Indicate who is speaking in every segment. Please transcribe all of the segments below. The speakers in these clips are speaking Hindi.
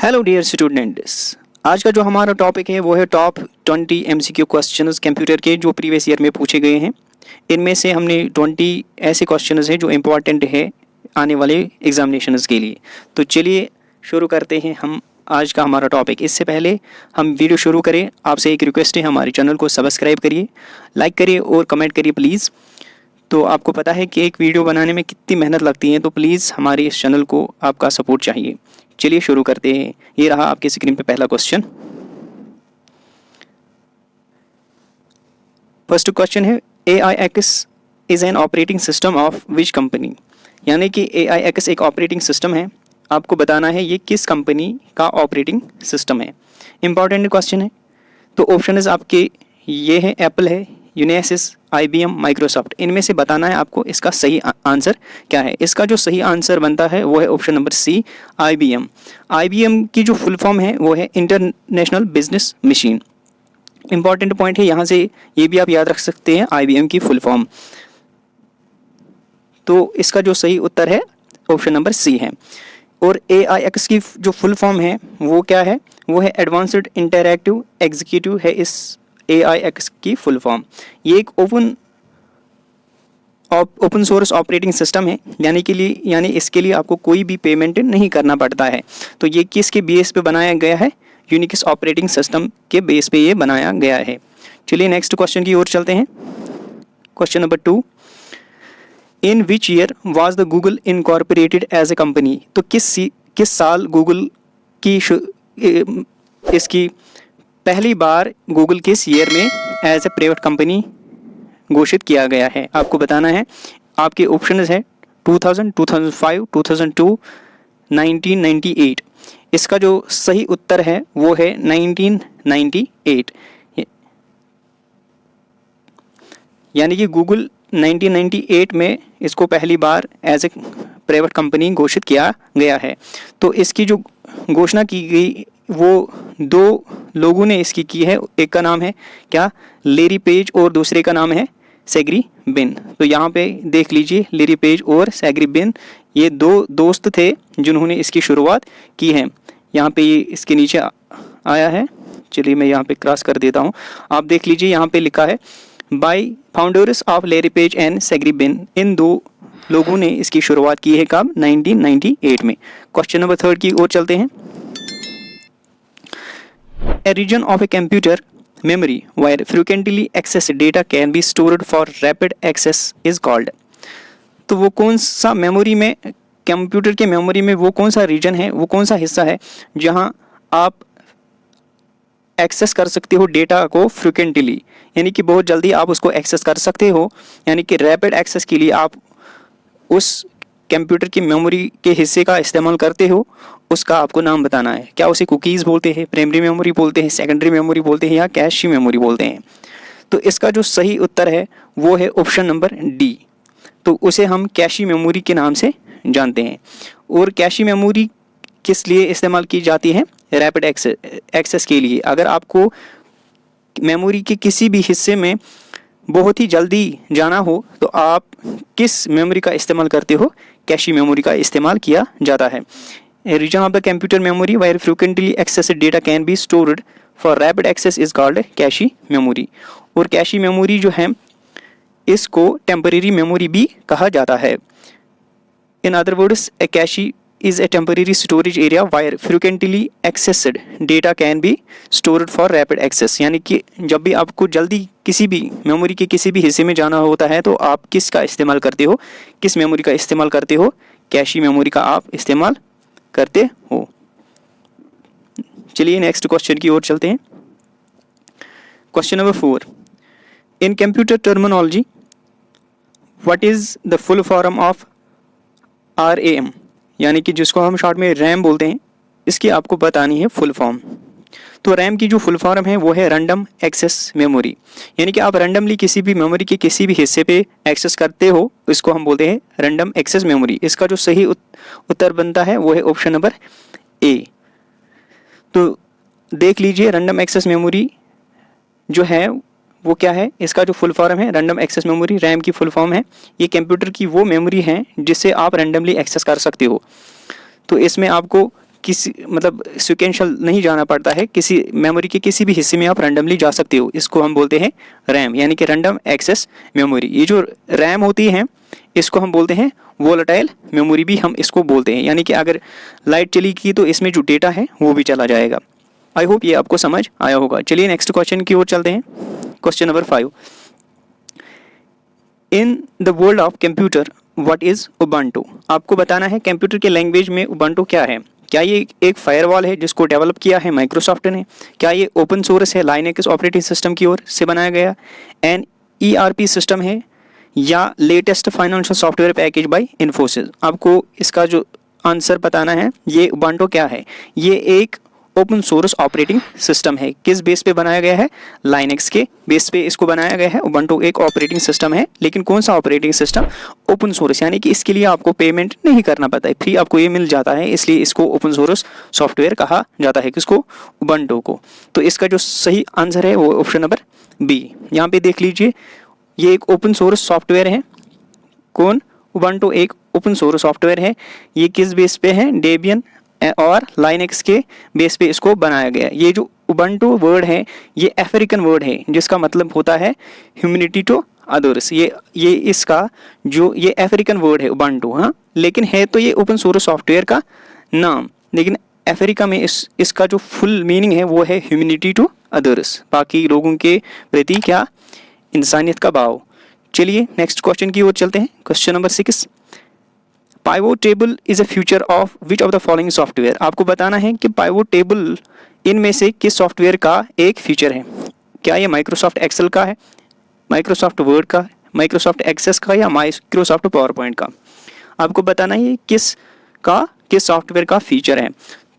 Speaker 1: हेलो डियर स्टूडेंट्स, आज का जो हमारा टॉपिक है वो है टॉप 20 एमसीक्यू क्वेश्चंस कंप्यूटर के जो प्रीवियस ईयर में पूछे गए हैं। इनमें से हमने 20 ऐसे क्वेश्चंस हैं जो इम्पोर्टेंट है आने वाले एग्जामिनेशंस के लिए। तो चलिए शुरू करते हैं हम आज का हमारा टॉपिक। इससे पहले हम वीडियो शुरू करें, आपसे एक रिक्वेस्ट है, हमारे चैनल को सब्सक्राइब करिए, लाइक करिए और कमेंट करिए प्लीज़। तो आपको पता है कि एक वीडियो बनाने में कितनी मेहनत लगती है, तो प्लीज़ हमारे इस चैनल को आपका सपोर्ट चाहिए। चलिए शुरू करते हैं। ये रहा आपके स्क्रीन पे पहला क्वेश्चन। फर्स्ट क्वेश्चन है AIX is an operating system of which company. यानी कि AIX एक ऑपरेटिंग सिस्टम है, आपको बताना है ये किस कंपनी का ऑपरेटिंग सिस्टम है। इंपॉर्टेंट क्वेश्चन है। तो ऑप्शन आपके ये है, एप्पल है, यूनिसिस, IBM, माइक्रोसॉफ्ट। इनमें से बताना है आपको इसका सही आंसर क्या है। इसका जो सही आंसर बनता है वो है option number C, IBM। IBM की जो फुल फॉर्म है वो है international business machine. Important point है, यहाँ से ये भी आप याद रख सकते हैं IBM की फुल फॉर्म। तो इसका जो सही उत्तर है ऑप्शन नंबर सी है। और AIX की जो फुल फॉर्म है वो क्या है, वो है एडवांस्ड इंटरैक्टिव एग्जीक्यूटिव है इस AIX की फुल फॉर्म। ये एक ओपन सोर्स ऑपरेटिंग सिस्टम है, यानी इसके लिए आपको कोई भी पेमेंट नहीं करना पड़ता है। तो ये किसके बेस पे बनाया गया है, यूनिक्स ऑपरेटिंग सिस्टम के बेस पे ये बनाया गया है। चलिए नेक्स्ट क्वेश्चन की ओर चलते हैं। Question number 2, in which year was the Google incorporated as a company. तो किस साल गूगल की इसकी पहली बार गूगल किस ईयर में एज ए प्राइवेट कंपनी घोषित किया गया है, आपको बताना है। आपके ऑप्शंस है 2000, 2005, 2002, 1998। इसका जो सही उत्तर है वो है 1998। यानी कि गूगल 1998 में इसको पहली बार एज ए प्राइवेट कंपनी घोषित किया गया है। तो इसकी जो घोषणा की गई वो दो लोगों ने इसकी की है। एक का नाम है क्या, लेरी पेज, और दूसरे का नाम है सेग्री बिन। तो यहाँ पे देख लीजिए, लेरी पेज और सेग्री बिन ये दो दोस्त थे जिन्होंने इसकी शुरुआत की है। यहाँ पे ये इसके नीचे आया है। चलिए मैं यहाँ पे क्रॉस कर देता हूँ, आप देख लीजिए यहाँ पे लिखा है by founders of Larry Page and सेग्री बिन। इन दो लोगों ने इसकी शुरुआत की है कब, 1998 में। क्वेश्चन नंबर 3 की ओर चलते हैं। A region of a computer memory where frequently accessed data can be stored for rapid access is called। तो वो कौन सा मेमोरी में, कंप्यूटर के मेमोरी में वो कौन सा रीजन है, वो कौन सा हिस्सा है जहां आप एक्सेस कर सकते हो डेटा को फ्रिक्वेंटली, यानी कि बहुत जल्दी आप उसको एक्सेस कर सकते हो। यानी कि रैपिड एक्सेस के लिए आप उस कंप्यूटर की मेमोरी के हिस्से का इस्तेमाल करते हो, उसका आपको नाम बताना है। क्या उसे कुकीज़ बोलते हैं, प्राइमरी मेमोरी बोलते हैं, सेकेंडरी मेमोरी बोलते हैं, या कैश मेमोरी बोलते हैं। तो इसका जो सही उत्तर है वो है ऑप्शन नंबर डी। तो उसे हम कैशी मेमोरी के नाम से जानते हैं। और कैशी मेमोरी किस लिए इस्तेमाल की जाती है, रैपिड एक्सेस के लिए। अगर आपको मेमोरी के किसी भी हिस्से में बहुत ही जल्दी जाना हो तो आप किस मेमोरी का इस्तेमाल करते हो, कैशी मेमोरी का इस्तेमाल किया जाता है। Region of the computer memory where frequently accessed data can be stored for rapid access is called cache memory. और कैशी मेमोरी जो है इसको टेम्परेरी मेमोरी भी कहा जाता है। In other words, a cache is a temporary storage area where frequently accessed data can be stored for rapid access। यानी कि जब भी आपको जल्दी किसी भी मेमोरी के किसी भी हिस्से में जाना होता है तो आप किसका इस्तेमाल करते हो, किस मेमोरी का इस्तेमाल करते हो, कैशी मेमोरी का आप इस्तेमाल करते हो। चलिए नेक्स्ट क्वेश्चन की ओर चलते हैं। Question number 4, in computer terminology what is the full form of RAM, यानी कि जिसको हम शॉर्ट में रैम बोलते हैं, इसकी आपको बतानी है फुल फॉर्म। तो रैम की जो फुल फॉर्म है वो है रैंडम एक्सेस मेमोरी। यानी कि आप रैंडमली किसी भी मेमोरी के किसी भी हिस्से पे एक्सेस करते हो, इसको हम बोलते हैं रैंडम एक्सेस मेमोरी। इसका जो सही उत्तर बनता है वो है ऑप्शन नंबर ए। तो देख लीजिए, रैंडम एक्सेस मेमोरी जो है वो क्या है, इसका जो फुल फॉर्म है रैंडम एक्सेस मेमोरी, रैम की फुल फॉर्म है। ये कंप्यूटर की वो मेमोरी है जिससे आप रैंडमली एक्सेस कर सकते हो। तो इसमें आपको किसी मतलब सिक्वेंशियल नहीं जाना पड़ता है, किसी मेमोरी के किसी भी हिस्से में आप रैंडमली जा सकते हो। इसको हम बोलते हैं रैम यानी कि रैंडम एक्सेस मेमोरी। ये जो रैम होती है इसको हम बोलते हैं वोलेटाइल मेमोरी भी हम इसको बोलते हैं, यानी कि अगर लाइट चली गई तो इसमें जो डेटा है वो भी चला जाएगा। आई होप ये आपको समझ आया होगा। चलिए नेक्स्ट क्वेश्चन की ओर चलते हैं। Question number 5, in the world of computer what is Ubuntu. आपको बताना है कंप्यूटर के लैंग्वेज में उबंटू क्या है। क्या ये एक फायरवॉल है जिसको डेवलप किया है माइक्रोसॉफ्ट ने? क्या ये ओपन सोर्स है, लाइनक्स ऑपरेटिंग सिस्टम की ओर से बनाया गया एन ERP सिस्टम है, या latest financial software package by Infosys? आपको इसका जो आंसर बताना है, ये उबंटू क्या है। ये एक ओपन सोर्स ऑपरेटिंग सिस्टम है। किस बेस पे बनाया गया है? लाइनक्स के बेस पे इसको बनाया गया है। उबंटू एक ऑपरेटिंग सिस्टम है, लेकिन कौन सा ऑपरेटिंग सिस्टम? ओपन सोर्स, यानी कि इसके लिए आपको पेमेंट नहीं करना पड़ता है, फ्री आपको ये मिल जाता है, इसलिए इसको ओपन सोर्स सॉफ्टवेयर कहा जाता है। किसको? उबंटू को। तो इसका जो सही आंसर है वो ऑप्शन नंबर बी। यहाँ पे देख लीजिए, ये एक ओपन सोर्स सॉफ्टवेयर है। कौन? उबंटू एक ओपन सोर्स सॉफ्टवेयर है। ये किस बेस पे है? डेबियन और लाइनक्स के बेस पे इसको बनाया गया। ये जो उबंटू वर्ड है ये अफ्रीकन वर्ड है, जिसका मतलब होता है ह्यूमैनिटी टू अदर्स। ये इसका जो ये अफ्रीकन वर्ड है उबंटू, हाँ, लेकिन है तो ये ओपन सोर्स सॉफ्टवेयर का नाम, लेकिन अफ्रीका में इसका जो फुल मीनिंग है वो है ह्यूमैनिटी टू अदर्स, बाकी लोगों के प्रति क्या? इंसानियत का भाव। चलिए नेक्स्ट क्वेश्चन की ओर चलते हैं। Question number 6, pivot table is a future of which of the following software. आपको बताना है कि पाइवोट टेबल इनमें से किस सॉफ्टवेयर का एक फीचर है। क्या ये माइक्रोसॉफ्ट एक्सेल का है, माइक्रोसॉफ्ट वर्ड का, माइक्रोसॉफ्ट एक्सेस का, या माइक्रोसॉफ्ट पावर पॉइंट का? आपको बताना है किस सॉफ्टवेयर का फीचर है।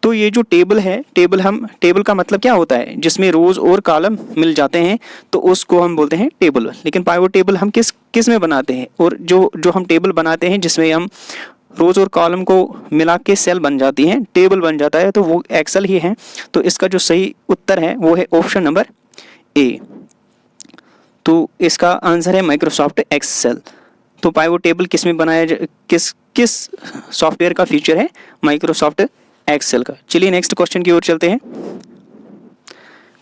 Speaker 1: तो ये जो टेबल है, टेबल का मतलब क्या होता है? जिसमें रोज और कॉलम मिल जाते हैं तो उसको हम बोलते हैं टेबल। लेकिन पाइवोट टेबल हम किस में बनाते हैं? और जो हम टेबल बनाते हैं जिसमें हम रोज और कॉलम को मिला के सेल बन जाती हैं, टेबल बन जाता है, तो वो एक्सेल ही है। तो इसका जो सही उत्तर है वो है ऑप्शन नंबर ए। तो इसका आंसर है माइक्रोसॉफ्ट एक्सेल। तो पाइवोट टेबल किस में बनाया किस सॉफ्टवेयर का फीचर है? माइक्रोसॉफ्ट एक्सेल का। चलिए नेक्स्ट क्वेश्चन की ओर चलते हैं।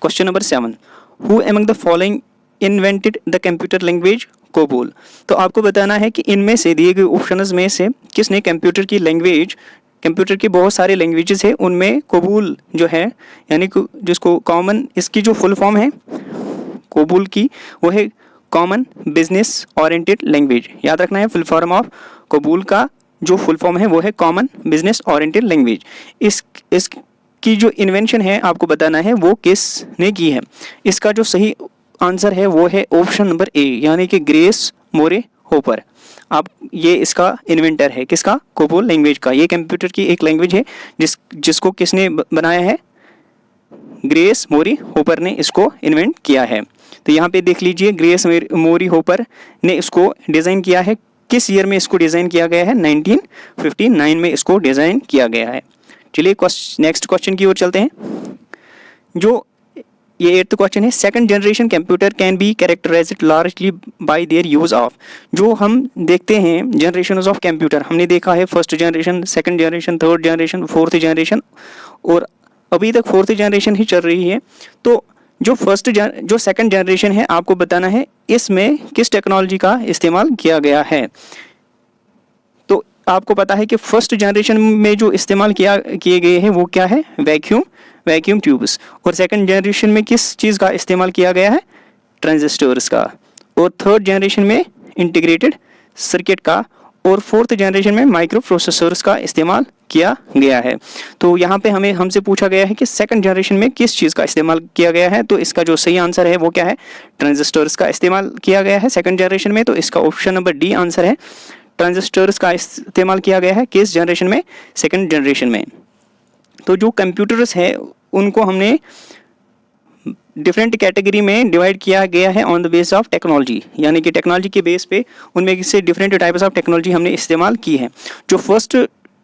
Speaker 1: Question number 7, who among the following invented the computer language COBOL. तो आपको बताना है कि इनमें से दिए गए ऑप्शंस में से किसने कंप्यूटर की लैंग्वेज, कंप्यूटर की बहुत सारे लैंग्वेजेस है उनमें कोबोल जो है, यानी जिसको कॉमन, इसकी जो फुल फॉर्म है कोबोल की वो है कॉमन बिजनेस ओरिएंटेड लैंग्वेज। याद रखना है, फुल फॉर्म ऑफ कोबोल का जो फुल फॉर्म है वो है कॉमन बिजनेस ओरिएंटेड लैंग्वेज। इसकी जो इन्वेंशन है आपको बताना है वो किसने की है। इसका जो सही आंसर है वो है ऑप्शन नंबर ए, यानी कि ग्रेस मोरे होपर। आप ये इसका इन्वेंटर है, किसका? कोबोल लैंग्वेज का। ये कंप्यूटर की एक लैंग्वेज है जिसको किसने बनाया है? ग्रेस मोरी होपर ने इसको इन्वेंट किया है। तो यहाँ पे देख लीजिए, ग्रेस मोरी होपर ने इसको डिज़ाइन किया है। किस ईयर में इसको डिज़ाइन किया गया है? 1959 में इसको डिज़ाइन किया गया है। चलिए नेक्स्ट क्वेश्चन की ओर चलते हैं। जो ये 8th क्वेश्चन है, second generation computer can be characterized largely by their use of. जो हम देखते हैं जनरेशंस ऑफ कंप्यूटर, हमने देखा है first generation, second generation, third generation, fourth generation, और अभी तक फोर्थ जनरेशन ही चल रही है। तो जो सेकंड जनरेशन है आपको बताना है इसमें किस टेक्नोलॉजी का इस्तेमाल किया गया है। तो आपको पता है कि फर्स्ट जनरेशन में जो इस्तेमाल किए गए हैं वो क्या है? Vacuum tubes. और सेकंड जनरेशन में किस चीज़ का इस्तेमाल किया गया है? ट्रांजिस्टर्स का। और थर्ड जनरेशन में इंटीग्रेटेड सर्किट का। और फोर्थ जनरेशन में माइक्रो प्रोसेसर्स का इस्तेमाल किया गया है। तो यहाँ पे हमसे पूछा गया है कि सेकंड जनरेशन में किस चीज़ का इस्तेमाल किया गया है। तो इसका जो सही आंसर है वो क्या है? ट्रांजिस्टर्स का इस्तेमाल किया गया है सेकंड जनरेशन में। तो इसका ऑप्शन नंबर डी आंसर है, ट्रांजिस्टर्स का इस्तेमाल किया गया है किस जनरेशन में? सेकंड जनरेशन में। तो जो कंप्यूटर्स है उनको हमने डिफरेंट कैटेगरी में डिवाइड किया गया है on the base of technology, यानी कि टेक्नोलॉजी के बेस पे उनमें से डिफरेंट टाइप्स ऑफ टेक्नोलॉजी हमने इस्तेमाल की है। जो फर्स्ट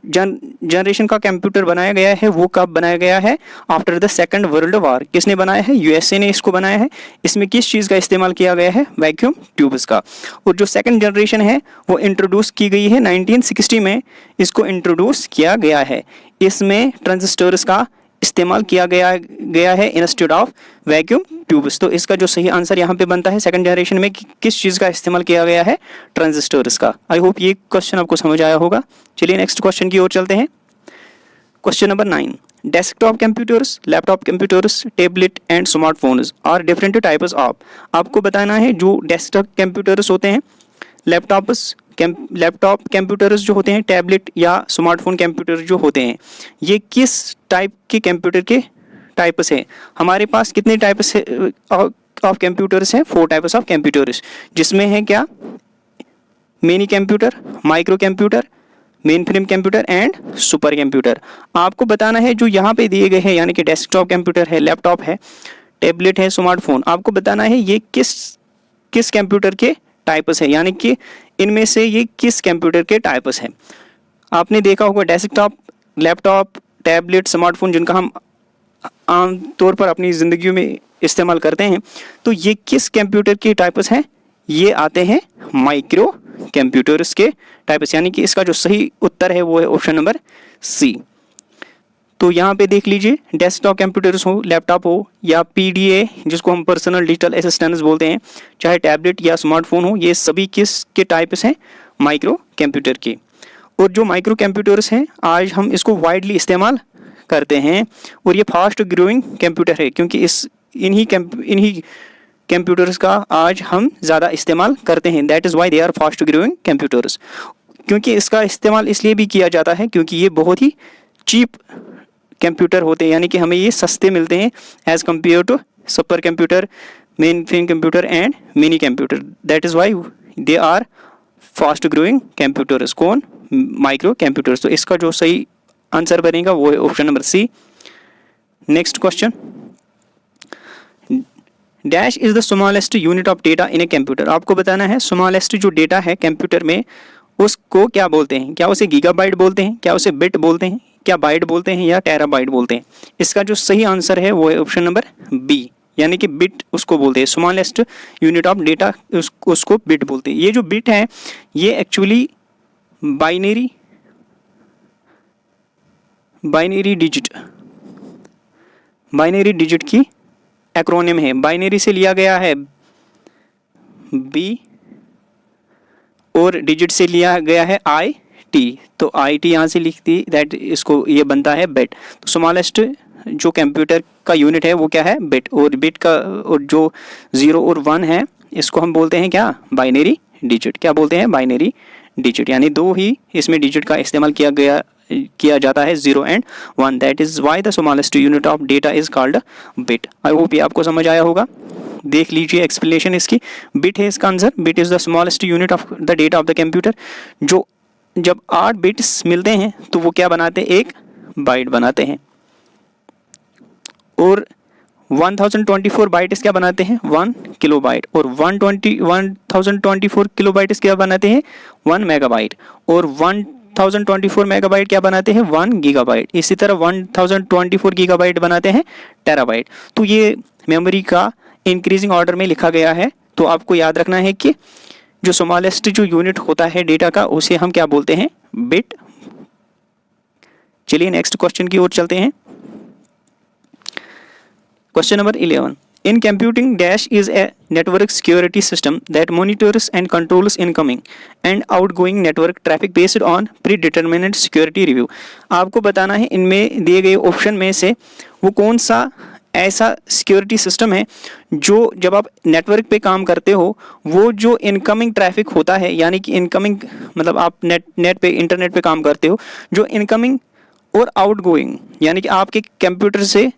Speaker 1: जनरेशन का कंप्यूटर बनाया गया है वो कब बनाया गया है? After the second world war. किसने बनाया है? यूएसए ने इसको बनाया है। इसमें किस चीज़ का इस्तेमाल किया गया है? वैक्यूम ट्यूब्स का। और जो सेकंड जनरेशन है वो इंट्रोड्यूस की गई है 1960 में, इसको इंट्रोड्यूस किया गया है। इसमें ट्रांजिस्टर्स का इस्तेमाल किया गया है इंस्टेड ऑफ वैक्यूम ट्यूब्स। तो इसका जो सही आंसर यहाँ पे बनता है सेकंड जनरेशन में किस चीज़ का इस्तेमाल किया गया है? ट्रांजिस्टर्स का। आई होप ये क्वेश्चन आपको समझ आया होगा। चलिए नेक्स्ट क्वेश्चन की ओर चलते हैं। Question number 9, desktop computers, laptop computers, tablet and smartphones are different types of. आपको बताना है जो डेस्कटॉप कंप्यूटर्स होते हैं, लैपटॉप कंप्यूटर्स जो होते हैं, टैबलेट या स्मार्टफोन कंप्यूटर जो होते हैं, ये किस टाइप के कंप्यूटर के टाइप्स हैं? हमारे पास कितने टाइप्स ऑफ कंप्यूटर्स हैं? 4 टाइप्स ऑफ कंप्यूटर्स, जिसमें है क्या? Mini computer, micro computer, main frame computer and super computer. आपको बताना है जो यहाँ पे दिए गए हैं, यानी कि डेस्कटॉप कंप्यूटर है, लैपटॉप है, टैबलेट है, स्मार्टफोन, आपको बताना है ये किस कंप्यूटर के टाइप्स है, यानी कि इनमें से ये किस कंप्यूटर के टाइप्स हैं। आपने देखा होगा डेस्कटॉप, लैपटॉप, टैबलेट, स्मार्टफोन जिनका हम आम तौर पर अपनी ज़िंदगी में इस्तेमाल करते हैं, तो ये किस कंप्यूटर के टाइप्स हैं? ये आते हैं माइक्रो कंप्यूटर्स के टाइप्स, यानी कि इसका जो सही उत्तर है वो है ऑप्शन नंबर सी। तो यहाँ पे देख लीजिए, डेस्कटॉप कंप्यूटर्स हो, लैपटॉप हो, या पीडीए जिसको हम पर्सनल डिजिटल असिस्टेंट्स बोलते हैं, चाहे टैबलेट या स्मार्टफोन हो, ये सभी किस के टाइप्स हैं? माइक्रो कंप्यूटर के। और जो माइक्रो कंप्यूटर्स हैं आज हम इसको वाइडली इस्तेमाल करते हैं और ये फास्ट ग्रोइंग कंप्यूटर है, क्योंकि इन्हीं कंप्यूटर्स का आज हम ज़्यादा इस्तेमाल करते हैं। That is why they are fast growing computers. क्योंकि इसका इस्तेमाल इसलिए भी किया जाता है क्योंकि ये बहुत ही चीप कंप्यूटर होते हैं, यानी कि हमें ये सस्ते मिलते हैं as compare to super computer, main frame computer and mini computer. That is why they are fast growing computers. कौन? Micro computers. तो इसका जो सही आंसर बनेगा वो है option number C. Next question, dash is the smallest unit of data in a computer. आपको बताना है स्मॉलेस्ट जो डेटा है कंप्यूटर में उसको क्या बोलते हैं? क्या उसे गीगाबाइट बोलते हैं, क्या उसे बिट बोलते हैं, क्या बाइट बोलते हैं, या टेराबाइट बोलते हैं? इसका जो सही आंसर है वो है ऑप्शन नंबर बी, यानी कि बिट उसको बोलते हैं। स्मॉलेस्ट यूनिट ऑफ डेटा उसको बिट बोलते हैं। ये जो बिट है ये एक्चुअली बाइनरी डिजिट की एक्रोनिम है। बाइनरी से लिया गया है बी और डिजिट से लिया गया है आई टी, तो आई टी यहाँ से लिखती दैट इसको ये बनता है बिट। तो स्मॉलेस्ट जो कंप्यूटर का यूनिट है वो क्या है? बिट। और बिट का और जो 0 और 1 है इसको हम बोलते हैं क्या? Binary digit. क्या बोलते हैं? बाइनरी डिजिट, यानी 2 ही इसमें डिजिट का इस्तेमाल किया जाता है, 0 and 1। That is why the smallest unit of data is called bit. I hope ये आपको समझ आया होगा। देख लीजिए एक्सप्लेनेशन इसकी, बिट है इसका answer. Bit is the smallest unit of the data of the computer. जो जब 8 बिट्स मिलते हैं तो वो क्या बनाते हैं? एक बाइट बनाते हैं। और 1024 बाइट्स क्या बनाते हैं? 1 किलोबाइट। और 1024 किलोबाइट्स क्या बनाते हैं? 1 मेगाबाइट। और 1024 मेगाबाइट क्या बनाते हैं? 1 गीगाबाइट। इसी तरह 1024 गीगाबाइट बनाते हैं टेराबाइट। तो ये मेमोरी का इंक्रीजिंग ऑर्डर में लिखा गया है। तो आपको याद रखना है कि जो स्मॉलेस्ट जो यूनिट होता है डेटा का उसे हम क्या बोलते हैं? बिट। चलिए नेक्स्ट क्वेश्चन की ओर चलते हैं। Question number 11, in computing dash is a network security system that monitors and controls incoming and outgoing network traffic based on predetermined security review। आपको बताना है इनमें दिए गए ऑप्शन में से वो कौन सा ऐसा सिक्योरिटी सिस्टम है जो जब आप नेटवर्क पे काम करते हो वो जो इनकमिंग ट्रैफिक होता है, यानी कि इनकमिंग मतलब आप नेट पे इंटरनेट पे काम करते हो, जो इनकमिंग और आउटगोइंग यानी कि आपके कंप्यूटर से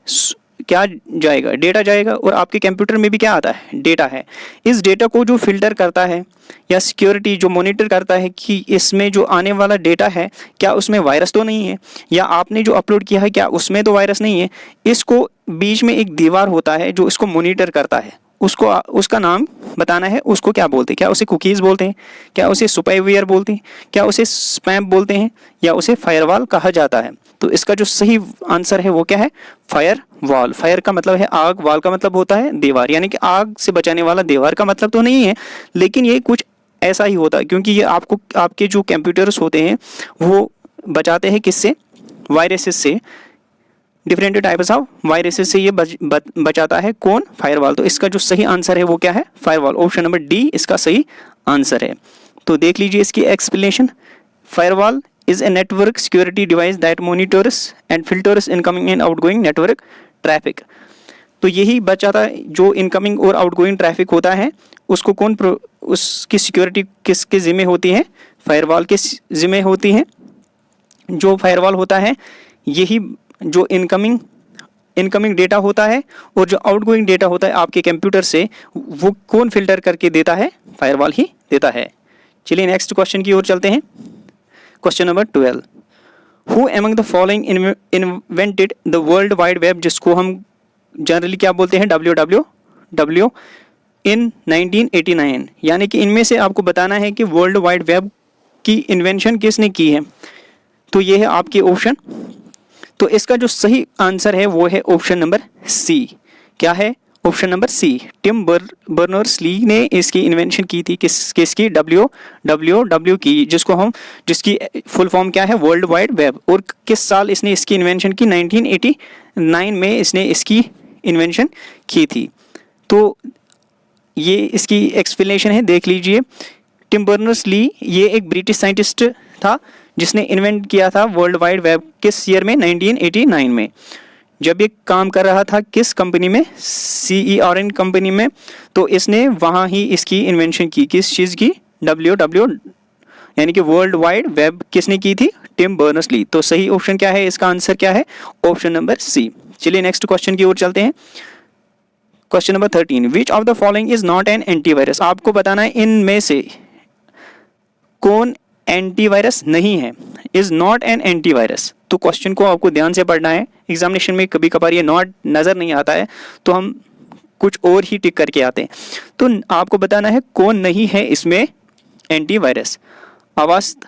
Speaker 1: क्या जाएगा? डेटा जाएगा। और आपके कंप्यूटर में भी क्या आता है? डेटा है। इस डेटा को जो फिल्टर करता है या सिक्योरिटी जो मॉनिटर करता है कि इसमें जो आने वाला डेटा है क्या उसमें वायरस तो नहीं है, या आपने जो अपलोड किया है क्या उसमें तो वायरस नहीं है। इसको बीच में एक दीवार होता है जो इसको मॉनिटर करता है, उसका नाम बताना है उसको क्या बोलते हैं, क्या उसे कुकीज़ बोलते हैं, क्या उसे स्पाईवेयर बोलते हैं, क्या उसे स्पैम बोलते हैं, या उसे फायरवॉल कहा जाता है। तो इसका जो सही आंसर है वो क्या है, फायरवॉल। फायर का मतलब है आग, वॉल का मतलब होता है दीवार, यानी कि आग से बचाने वाला दीवार का मतलब तो नहीं है, लेकिन ये कुछ ऐसा ही होता है, क्योंकि ये आपको आपके जो कंप्यूटर्स होते हैं वो बचाते हैं किससे, वायरसेस से, डिफरेंट टाइप्स ऑफ वायरसेस से ये बचाता है कौन, फायरवॉल। तो इसका जो सही आंसर है वो क्या है, फायरवॉल। ऑप्शन नंबर डी इसका सही आंसर है। तो देख लीजिए इसकी explanation. Firewall is a network security device that monitors and filters incoming and outgoing network traffic। तो यही बचाता है जो इनकमिंग और आउटगोइंग ट्रैफिक होता है उसको कौन उसकी सिक्योरिटी किसके ज़िम्मे होती है, फायरवॉल के ज़िम्मे होती है। जो फायरवॉल होता है यही जो इनकमिंग डेटा होता है और जो आउटगोइंग डेटा होता है आपके कंप्यूटर से वो कौन फिल्टर करके देता है, फायरवॉल ही देता है। चलिए नेक्स्ट क्वेश्चन की ओर चलते हैं। Question number 12, who among the following invented the world wide web, जिसको हम जनरली क्या बोलते हैं, WWW, इन 1989। यानी कि इनमें से आपको बताना है कि वर्ल्ड वाइड वेब की इन्वेंशन किसने की है। तो ये है आपके ऑप्शन। तो इसका जो सही आंसर है वो है ऑप्शन नंबर सी। क्या है, option number C, Tim Berners Lee ने इसकी इन्वेंशन की थी। किसकी, WWW की, जिसकी फुल फॉर्म क्या है, वर्ल्ड वाइड वेब। और किस साल इसने इसकी इन्वेंशन की, 1989 में इसने इसकी इन्वेंशन की थी। तो ये इसकी एक्सप्लेनेशन है, देख लीजिए। टिम बर्नर्स-ली ये एक ब्रिटिश साइंटिस्ट था जिसने इन्वेंट किया था वर्ल्ड वाइड वेब किस ईयर में, 1989 में। जब ये काम कर रहा था किस कंपनी में, CERN कंपनी में। तो इसने वहाँ ही इसकी इन्वेंशन की, किस चीज़ की, WWW, यानी कि वर्ल्ड वाइड वेब किसने की थी, टिम बर्नर्स-ली। तो सही ऑप्शन क्या है, इसका आंसर क्या है, ऑप्शन नंबर सी। चलिए नेक्स्ट क्वेश्चन की ओर चलते हैं। Question number 13, which of the following is not an antivirus. आपको बताना है इनमें से कौन एंटीवायरस नहीं है, इज नॉट एन एंटीवायरस। तो क्वेश्चन को आपको ध्यान से पढ़ना है। एग्जामिनेशन में कभी कभार ये नॉट नज़र नहीं आता है तो हम कुछ और ही टिक करके आते हैं। तो आपको बताना है कौन नहीं है इसमें एंटीवायरस, अवास्ट,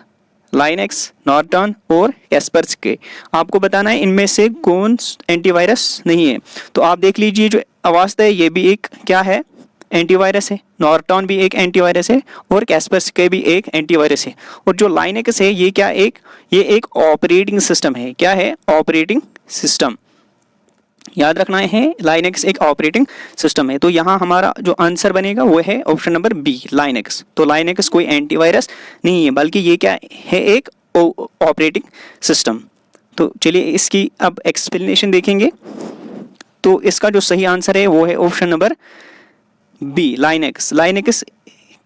Speaker 1: लाइनेक्स, नॉर्टन और कैस्परस्के। आपको बताना है इनमें से कौन एंटीवायरस नहीं है। तो आप देख लीजिए, जो अवास्ट है ये भी एक क्या है, एंटीवायरस है, नॉर्टन भी एक एंटीवायरस है और कैस्परस्के भी एक एंटीवायरस है। और जो लाइनेक्स है ये क्या, ये एक ऑपरेटिंग सिस्टम है। क्या है, ऑपरेटिंग सिस्टम। याद रखना है लाइनेक्स एक ऑपरेटिंग सिस्टम है। तो यहाँ हमारा जो आंसर बनेगा वो है ऑप्शन नंबर बी, लाइनेक्स। तो लाइनेक्स कोई एंटीवायरस नहीं है, बल्कि ये क्या है, एक ऑपरेटिंग सिस्टम। तो चलिए इसकी अब एक्सप्लेनेशन देखेंगे। तो इसका जो सही आंसर है वो है option number B, Linux. Linux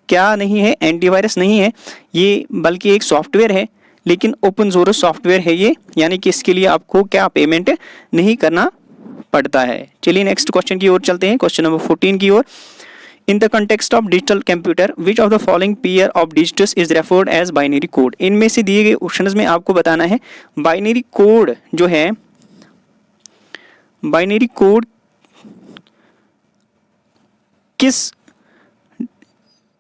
Speaker 1: क्या नहीं है, एंटीवायरस नहीं है ये, बल्कि एक सॉफ्टवेयर है, लेकिन ओपन सोर्स सॉफ्टवेयर है ये, यानी कि इसके लिए आपको क्या पेमेंट नहीं करना पड़ता है। चलिए नेक्स्ट क्वेश्चन की ओर चलते हैं, क्वेश्चन नंबर 14 की ओर। In the context of digital computer which of the following pair of digits is referred as binary code. इनमें से दिए गए ऑप्शंस में आपको बताना है बाइनरी कोड जो है, बाइनरी कोड किस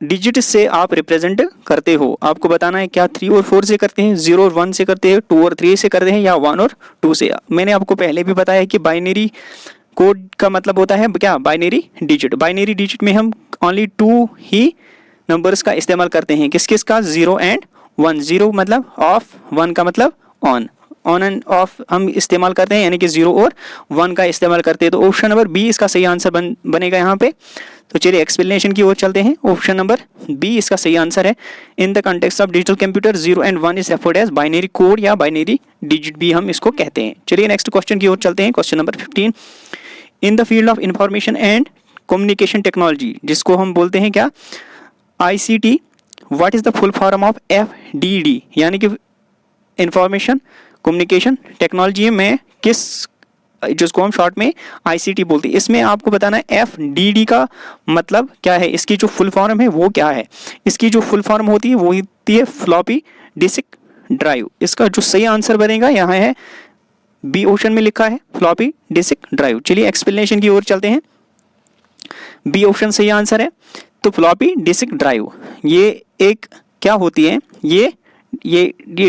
Speaker 1: डिजिट से आप रिप्रेजेंट करते हो। आपको बताना है क्या 3 और 4 से करते हैं, 0 और 1 से करते हैं, 2 और 3 से करते हैं, या 1 और 2 से। मैंने आपको पहले भी बताया कि बाइनरी कोड का मतलब होता है क्या, बाइनरी डिजिट। बाइनरी डिजिट में हम ओनली 2 ही नंबर्स का इस्तेमाल करते हैं, किस किस का, 0 एंड 1। 0 मतलब ऑफ, 1 का मतलब ऑन एंड ऑफ हम इस्तेमाल करते हैं, यानी कि 0 और 1 का इस्तेमाल करते हैं। तो ऑप्शन नंबर बी इसका सही आंसर बनेगा यहाँ पे। तो चलिए एक्सप्लेनेशन की ओर चलते हैं। ऑप्शन नंबर बी इसका सही आंसर है। In the context of digital computer 0 and 1 is referred as binary code या बाइनरी डिजिट भी हम इसको कहते हैं। चलिए नेक्स्ट क्वेश्चन की ओर चलते हैं। Question number 15, in the field of information and communication technology, जिसको हम बोलते हैं क्या, ICT, what is the full form of FDD, यानी कि इंफॉर्मेशन कम्युनिकेशन टेक्नोलॉजी में किस, जिसको हम शॉर्ट में ICT बोलते हैं। इसमें आपको बताना है FDD का मतलब क्या है, इसकी जो फुल फॉर्म है वो क्या है। इसकी जो फुल फॉर्म होती है वो होती है फ्लॉपी डिस्क ड्राइव। इसका जो सही आंसर बनेगा यहाँ है बी, ऑप्शन में लिखा है फ्लॉपी डिस्क ड्राइव। चलिए एक्सप्लेनेशन की ओर चलते हैं। बी ऑप्शन सही आंसर है। तो फ्लॉपी डिस्क ड्राइव ये एक क्या होती है, ये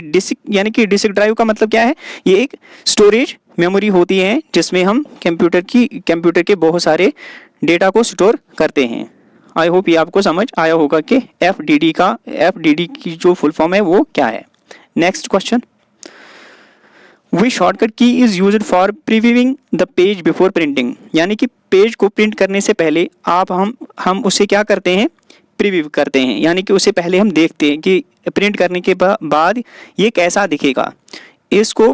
Speaker 1: डिस्क यानी कि डिस्क ड्राइव का मतलब क्या है, ये एक स्टोरेज मेमोरी होती है जिसमें हम कंप्यूटर के बहुत सारे डेटा को स्टोर करते हैं। आई होप ये आपको समझ आया होगा कि एफडीडी की जो फुल फॉर्म है वो क्या है। नेक्स्ट क्वेश्चन, विच शॉर्टकट की is used for previewing the page before printing, यानी कि पेज को प्रिंट करने से पहले हम उसे क्या करते हैं, प्रीव्यू करते हैं, यानी कि उसे पहले हम देखते हैं कि प्रिंट करने के बाद ये कैसा दिखेगा। इसको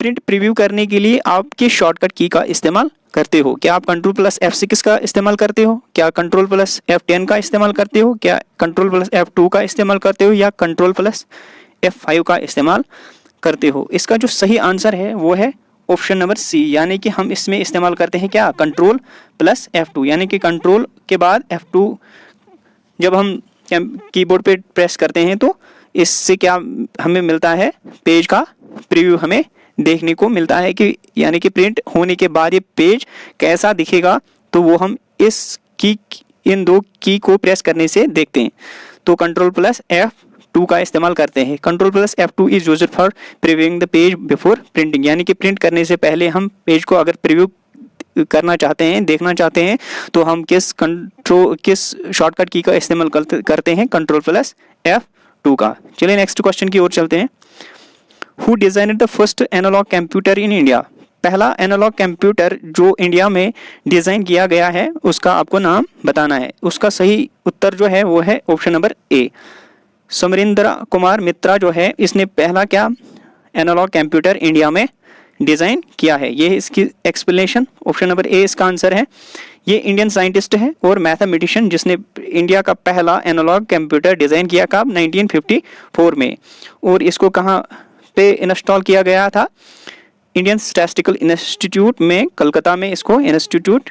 Speaker 1: प्रिंट प्रीव्यू करने के लिए आप किस शॉर्टकट की का इस्तेमाल करते हो? क्या आप कंट्रोल प्लस F6 का इस्तेमाल करते हो, क्या कंट्रोल प्लस F10 का इस्तेमाल करते हो, क्या कंट्रोल प्लस F2 का इस्तेमाल करते हो, या कंट्रोल प्लस F5 का इस्तेमाल करते हो? इसका जो सही आंसर है वो है ऑप्शन नंबर सी, यानी कि हम इसमें इस्तेमाल करते हैं क्या, कंट्रोल प्लस F2, यानी कि कंट्रोल के बाद F2 जब हम कीबोर्ड पे प्रेस करते हैं तो इससे क्या हमें मिलता है, पेज का प्रीव्यू हमें देखने को मिलता है कि यानी कि प्रिंट होने के बाद ये पेज कैसा दिखेगा, तो वो हम इन दो की को प्रेस करने से देखते हैं। तो कंट्रोल प्लस F2 का इस्तेमाल करते हैं। Control plus F2 is used for previewing the page before printing, यानी कि प्रिंट करने से पहले हम पेज को अगर प्रीव्यू करना चाहते हैं, देखना चाहते हैं, तो हम किस शॉर्टकट की का इस्तेमाल करते हैं, कंट्रोल प्लस F2 का। चलिए नेक्स्ट क्वेश्चन की ओर चलते हैं। Who designed the first analogue computer in India, पहला एनालॉग कंप्यूटर जो इंडिया में डिजाइन किया गया है उसका आपको नाम बताना है। उसका सही उत्तर जो है वो है ऑप्शन नंबर ए, समरिंद्र कुमार मित्रा जो है इसने पहला क्या एनालॉग कंप्यूटर इंडिया में डिज़ाइन किया है। ये इसकी एक्सप्लेनेशन, ऑप्शन नंबर ए इसका आंसर है। ये इंडियन साइंटिस्ट है और मैथमेटिशियन जिसने इंडिया का पहला एनालॉग कंप्यूटर डिज़ाइन किया कब, 1954 में। और इसको कहाँ पे इंस्टॉल किया गया था, इंडियन स्टैटिस्टिकल इंस्टीट्यूट में, कलकत्ता में इसको इंस्टीट्यूट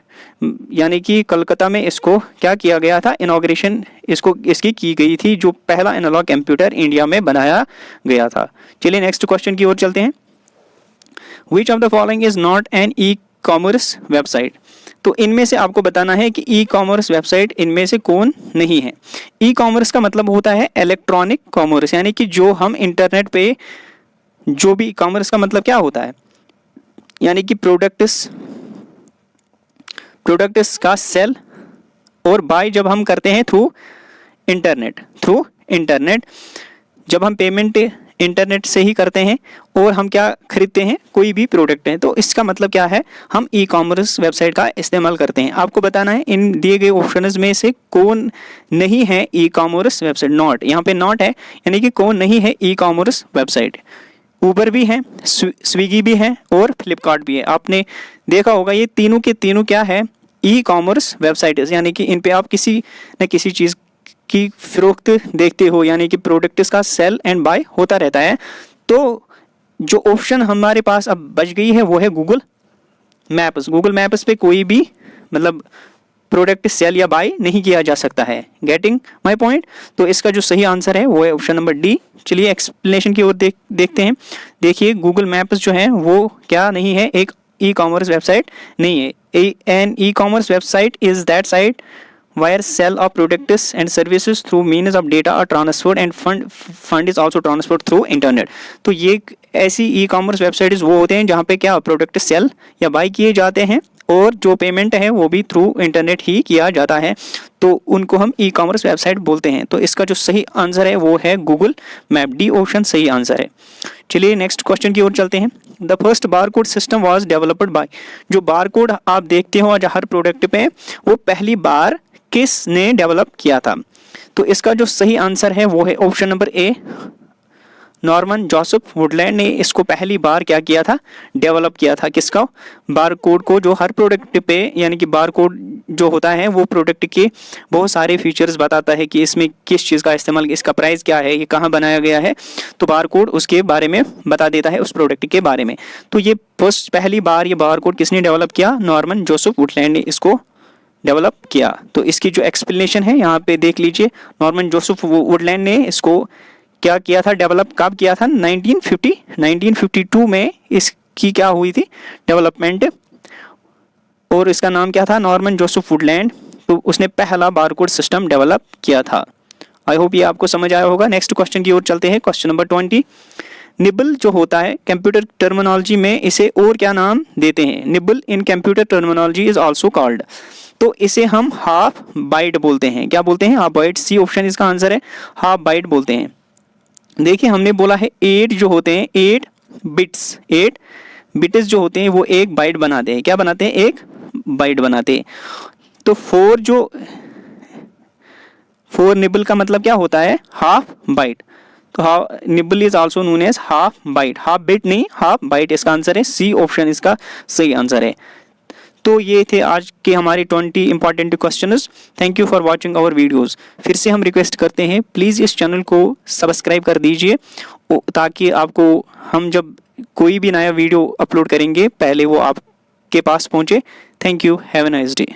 Speaker 1: यानी कि कलकत्ता में इसको क्या किया गया था, इनॉग्रेशन इसकी की गई थी, जो पहला एनालॉग कंप्यूटर इंडिया में बनाया गया था। चलिए नेक्स्ट क्वेश्चन की ओर चलते हैं। Which of the following is not an e-commerce website? तो इनमें से आपको बताना है कि ई कॉमर्स वेबसाइट इनमें से कौन नहीं है। ई कॉमर्स का मतलब होता है इलेक्ट्रॉनिक कॉमर्स, यानी कि जो हम इंटरनेट पे जो भी, कॉमर्स का मतलब क्या होता है, यानी कि प्रोडक्ट्स का सेल और बाय जब हम करते हैं थ्रू इंटरनेट, जब हम पेमेंट इंटरनेट से ही करते हैं और हम क्या खरीदते हैं, कोई भी प्रोडक्ट है, तो इसका मतलब क्या है, हम ई कॉमर्स वेबसाइट का इस्तेमाल करते हैं। आपको बताना है इन दिए गए ऑप्शंस में से कौन नहीं है ई कॉमर्स वेबसाइट। नॉट, यहाँ पे नॉट है, यानी कि कौन नहीं है ई कॉमर्स वेबसाइट। ऊबर भी है, स्विगी भी है और फ्लिपकार्ट भी है। आपने देखा होगा ये तीनों के तीनों क्या है, ई कॉमर्स वेबसाइट, यानी कि इन पे आप किसी न किसी चीज़ की फरोख्त देखते हो, यानी कि प्रोडक्ट्स का सेल एंड बाय होता रहता है। तो जो ऑप्शन हमारे पास अब बच गई है वो है गूगल मैप्स पे कोई भी मतलब प्रोडक्ट सेल या बाय नहीं किया जा सकता है। Getting my point? तो इसका जो सही आंसर है वो है ऑप्शन नंबर डी। चलिए एक्सप्लेनेशन की ओर देखते हैं। देखिए गूगल मैप्स जो है वो क्या नहीं है, एक ई कॉमर्स वेबसाइट नहीं है। An e commerce website is that site where sell of products and services through means of data are transferred and fund is also transferred through internet। तो ये ऐसी ई कॉमर्स वेबसाइट्स वो होते हैं जहाँ पे क्या प्रोडक्ट सेल या बाय किए जाते हैं और जो पेमेंट है वो भी थ्रू इंटरनेट ही किया जाता है, तो उनको हम ई कॉमर्स वेबसाइट बोलते हैं। तो इसका जो सही आंसर है वो है गूगल मैप, डी ऑप्शन सही आंसर है। चलिए नेक्स्ट क्वेश्चन की ओर चलते हैं। The first barcode system was developed by, जो बारकोड आप देखते हो आज हर प्रोडक्ट पे, वो पहली बार किसने डेवलप किया था? तो इसका जो सही आंसर है वो है option number A, Norman Joseph Woodland ने इसको पहली बार क्या किया था, डेवलप किया था। किसका? बारकोड को, जो हर प्रोडक्ट पे, यानी कि बारकोड जो होता है वो प्रोडक्ट के बहुत सारे फीचर्स बताता है कि इसमें किस चीज़ का इस्तेमाल, इसका प्राइस क्या है, ये कहाँ बनाया गया है, तो बारकोड उसके बारे में बता देता है, उस प्रोडक्ट के बारे में। तो ये पहली बार ये बारकोड किसने डेवलप किया? नॉर्मन जोसेफ वुडलैंड ने इसको डेवलप किया। तो इसकी जो एक्सप्लेनेशन है यहाँ पे देख लीजिए। नॉर्मन जोसेफ वुडलैंड ने इसको क्या किया था, डेवलप कब किया था? 1952 में इसकी क्या हुई थी, डेवलपमेंट, और इसका नाम क्या था? Norman Joseph Woodland. तो उसने पहला बारकोड सिस्टम डेवलप किया था। आई होप ये आपको समझ आया होगा। नेक्स्ट क्वेश्चन की ओर चलते हैं। क्वेश्चन नंबर 20, निबल जो होता है कंप्यूटर टर्मिनोलॉजी में इसे और क्या नाम देते हैं? Nibble in computer terminology is also called, तो इसे हम हाफ बाइट बोलते हैं। क्या बोलते हैं? Half byte. सी ऑप्शन इसका आंसर है, हाफ बाइट बोलते हैं। देखिए हमने बोला है 8 जो होते हैं 8 बिट्स, 8 बिट्स जो होते हैं वो एक बाइट बनाते हैं। क्या बनाते हैं? एक बाइट बनाते हैं। तो 4 निबल का मतलब क्या होता है? Half byte. तो nibble is also known as half byte, half bit नहीं हाफ बाइट इसका आंसर है। सी ऑप्शन इसका सही आंसर है। तो ये थे आज के हमारे 20 important questions. Thank you for watching our videos. फिर से हम रिक्वेस्ट करते हैं प्लीज़ इस चैनल को सब्सक्राइब कर दीजिए ताकि आपको हम जब कोई भी नया वीडियो अपलोड करेंगे पहले वो आपके पास पहुंचे। Thank you, have a nice day.